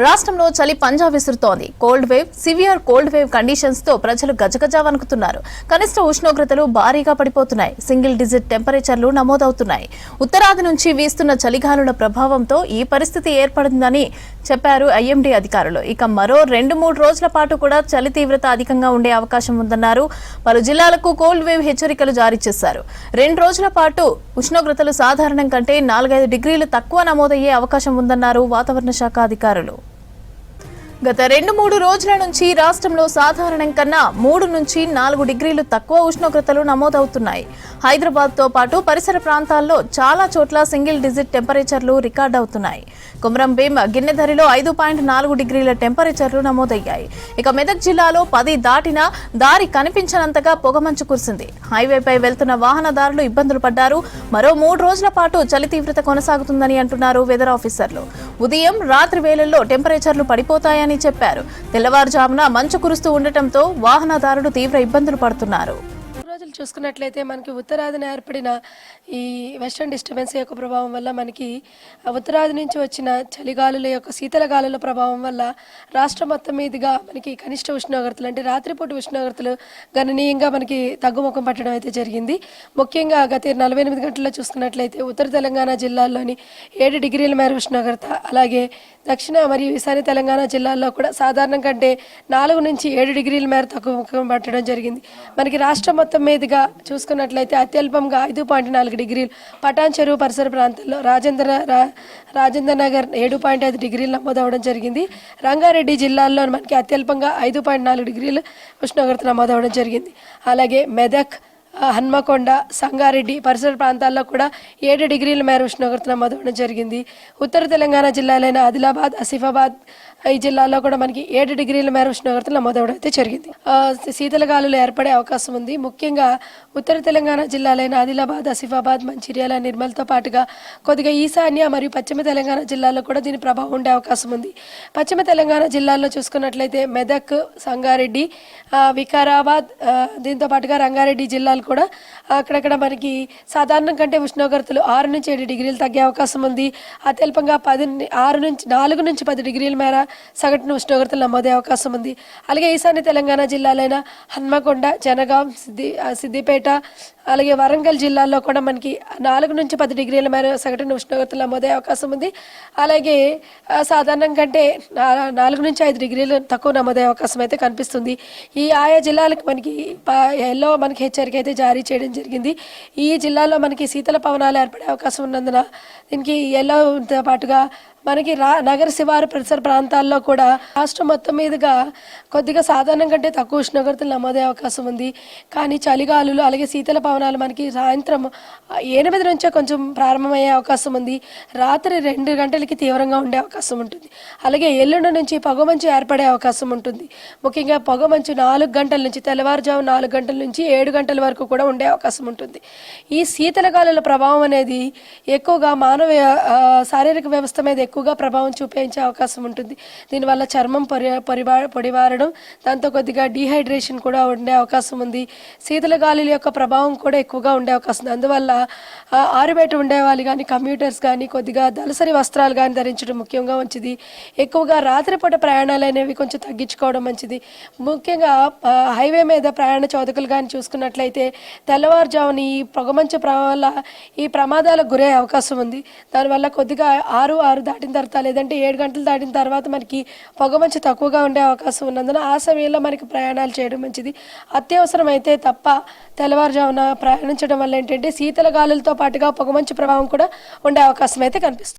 రాష్ట్రంలో చలి పంజా విసురుతోంది. Cold wave, severe cold wave conditions తో ప్రజలు గజగజా వణుకుతున్నారు. కనిష్ట ఉష్ణోగ్రతలు భారీగా పడిపోతున్నాయి. సింగిల్ డిజిట్ టెంపరేచర్లు నమోదవుతున్నాయి. ఉత్తరాది నుంచి వీస్తున్న చలిగాలుల ప్రభావంతో ఈ పరిస్థితి ఏర్పడిందని చెప్పారు ఐఎండీ అధికారులు. ఇక మరో 2-3 రోజుల పాటు కూడా చలి తీవ్రత అధికంగా ఉండే అవకాశం ఉందన్నారు. పలు జిల్లాలకు కోల్డ్ వేవ్ హెచ్చరికలు జారీ చేశారు. 2 రోజుల పాటు ఉష్ణోగ్రతలు సాధారణం కంటే 4-5 డిగ్రీలు తక్కువ నమోదయ్యే అవకాశం ఉందన్నారు వాతావరణ శాఖ అధికారులు. గత 2-3 రోజుల నుంచి రాష్ట్రంలో సాధారణం కన్నా 3 నుంచి 4 డిగ్రీలు తక్కువ ఉష్ణోగ్రతలు నమోదవుతున్నాయి. హైదరాబాద్ తో పాటు పరిసర ప్రాంతాల్లో చాలా చోట్ల సింగిల్ డిజిట్ టెంపరేచర్లు రికార్డ్ అవుతున్నాయి. కుమరం భీం, గిన్నెధరిలో 5.4 డిగ్రీల టెంపరేచర్లు నమోదయ్యాయి. ఇక మెదక్ జిల్లాలో 10 దాటినా దారి కనిపించనంతగా పొగమంచు కురిసింది. హైవేపై వెళ్తున్న వాహనదారులు ఇబ్బందులు పడ్డారు. మరో 3 రోజుల పాటు చలి తీవ్రత కొనసాగుతుందని అంటున్నారు వెదర్ ఆఫీసర్లు. ఉదయం, రాత్రి వేళల్లో టెంపరేచర్లు పడిపోతాయని చెప్పారు. తెల్లవారుజామున మంచు కురుస్తూ ఉండటంతో వాహనదారులు తీవ్ర ఇబ్బందులు పడుతున్నారు. రోజులు చూసుకున్నట్లయితే మనకి ఉత్తరాదిన ఏర్పడిన ఈ వెస్టర్న్ డిస్టర్బెన్స్ యొక్క ప్రభావం వల్ల మనకి ఉత్తరాది నుంచి వచ్చిన చలిగాలుల యొక్క శీతల గాలుల ప్రభావం వల్ల రాష్ట్రం మొత్తం మీదుగా మనకి కనిష్ట ఉష్ణోగ్రతలు అంటే రాత్రిపూట ఉష్ణోగ్రతలు గణనీయంగా మనకి తగ్గుముఖం పట్టడం అయితే జరిగింది. ముఖ్యంగా గత 48 గంటల్లో చూసుకున్నట్లయితే ఉత్తర తెలంగాణ జిల్లాల్లోని 7 డిగ్రీల మేర ఉష్ణోగ్రత, అలాగే దక్షిణ మరియు ఈశాన్య తెలంగాణ జిల్లాల్లో కూడా సాధారణం కంటే 4 నుంచి 7 డిగ్రీల మేర తగ్గుముఖం పట్టడం జరిగింది. మనకి రాష్ట్రం మొత్తం మీదుగా చూసుకున్నట్లయితే అత్యల్పంగా 5.4 డిగ్రీలు పటాన్ చెరువు పరిసర ప్రాంతాల్లో రాజేంద్ర నగర్ 7.5 డిగ్రీలు నమోదవడం జరిగింది. రంగారెడ్డి జిల్లాల్లో మనకి అత్యల్పంగా 5.4 డిగ్రీలు ఉష్ణోగ్రత నమోదవడం జరిగింది. అలాగే మెదక్, హన్మకొండ, సంగారెడ్డి పరిసర ప్రాంతాల్లో కూడా 7 డిగ్రీల మేర ఉష్ణోగ్రత నమోదవడం జరిగింది. ఉత్తర తెలంగాణ జిల్లాలైన ఆదిలాబాద్, ఆసిఫాబాద్ ఈ జిల్లాల్లో కూడా మనకి 7 డిగ్రీల మేర ఉష్ణోగ్రతలు నమోదవడం అయితే జరిగింది. శీతల గాలులు ఏర్పడే అవకాశం ఉంది. ముఖ్యంగా ఉత్తర తెలంగాణ జిల్లాలైన ఆదిలాబాద్, ఆసిఫాబాద్, మంచిర్యాల, నిర్మల్తో పాటుగా కొద్దిగా ఈశాన్య మరియు పశ్చిమ తెలంగాణ జిల్లాల్లో కూడా దీని ప్రభావం ఉండే అవకాశం ఉంది. పశ్చిమ తెలంగాణ జిల్లాల్లో చూసుకున్నట్లయితే మెదక్, సంగారెడ్డి, వికారాబాద్, దీంతో పాటుగా రంగారెడ్డి జిల్లాలు కూడా అక్కడక్కడ మనకి సాధారణం కంటే ఉష్ణోగ్రతలు 6 నుంచి 7 డిగ్రీలు తగ్గే అవకాశం ఉంది. అత్యల్పంగా 4 నుంచి 10 డిగ్రీల మేర సగటున ఉష్ణోగ్రతలు నమోదే అవకాశం ఉంది. అలాగే ఈశాన్య తెలంగాణ జిల్లాలైన హన్మకొండ, జనగాం, సిద్దిపేట, అలాగే వరంగల్ జిల్లాల్లో కూడా మనకి 4 నుంచి 10 డిగ్రీల మేర సగటున ఉష్ణోగ్రతలు నమోదే అవకాశం ఉంది. అలాగే సాధారణం కంటే 4 నుంచి 5 డిగ్రీలు తక్కువ నమోదే అవకాశం అయితే కనిపిస్తుంది. ఈ ఆయా జిల్లాలకు మనకి ఎల్లో మనకి హెచ్చరిక అయితే జారీ చేయడం జరిగింది. ఈ జిల్లాలో మనకి శీతల పవనాలు ఏర్పడే అవకాశం ఉన్నందున దీనికి ఎల్లోతో పాటుగా మనకి నగర శివారు పరిసర ప్రాంతాల్లో కూడా రాష్ట్రం మొత్తం మీదుగా కొద్దిగా సాధారణం కంటే తక్కువ ఉష్ణోగ్రతలు నమోదే అవకాశం ఉంది. కానీ చలిగాలులు అలాగే శీతల పవనాలు మనకి సాయంత్రం 8 నుంచే కొంచెం ప్రారంభమయ్యే అవకాశం ఉంది. రాత్రి 2 గంటలకి తీవ్రంగా ఉండే అవకాశం ఉంటుంది. అలాగే ఎల్లుండి నుంచి పొగమంచు ఏర్పడే అవకాశం ఉంటుంది. ముఖ్యంగా పొగమంచు 4 గంటల నుంచి తెల్లవారుజాము 4 గంటల నుంచి 7 గంటల వరకు కూడా ఉండే అవకాశం ఉంటుంది. ఈ శీతల గాలుల ప్రభావం అనేది ఎక్కువగా మానవ శారీరక వ్యవస్థ మీద ఎక్కువగా ప్రభావం చూపించే అవకాశం ఉంటుంది. దీనివల్ల చర్మం పొడిబారడం, దాంతో కొద్దిగా డీహైడ్రేషన్ కూడా ఉండే అవకాశం ఉంది. శీతల గాలుల యొక్క ప్రభావం కూడా ఎక్కువగా ఉండే అవకాశం ఉంది. అందువల్ల ఆరుబయట ఉండేవాళ్ళు కానీ, కంప్యూటర్స్ కానీ కొద్దిగా దళసరి వస్త్రాలు కానీ ధరించడం ముఖ్యంగా మంచిది. ఎక్కువగా రాత్రిపూట ప్రయాణాలు అనేవి కొంచెం తగ్గించుకోవడం మంచిది. ముఖ్యంగా హైవే మీద ప్రయాణ చోదకులు కానీ చూసుకున్నట్లయితే తెల్లవారుజామున ఈ పొగమంచు వల్ల ఈ ప్రమాదాలకు గురయ్యే అవకాశం ఉంది. దానివల్ల కొద్దిగా 6 దాటిన తర్వాత లేదంటే 7 గంటలు దాటిన తర్వాత మనకి పొగమంచు తక్కువగా ఉండే అవకాశం ఉన్నందున ఆ సమయంలో మనకి ప్రయాణాలు చేయడం మంచిది. అత్యవసరం అయితే తప్ప తెల్లవారుజామున ప్రయాణించడం వల్ల ఏంటంటే శీతల గాలులతో పాటుగా పొగమంచు ప్రభావం కూడా ఉండే అవకాశం అయితే కనిపిస్తుంది.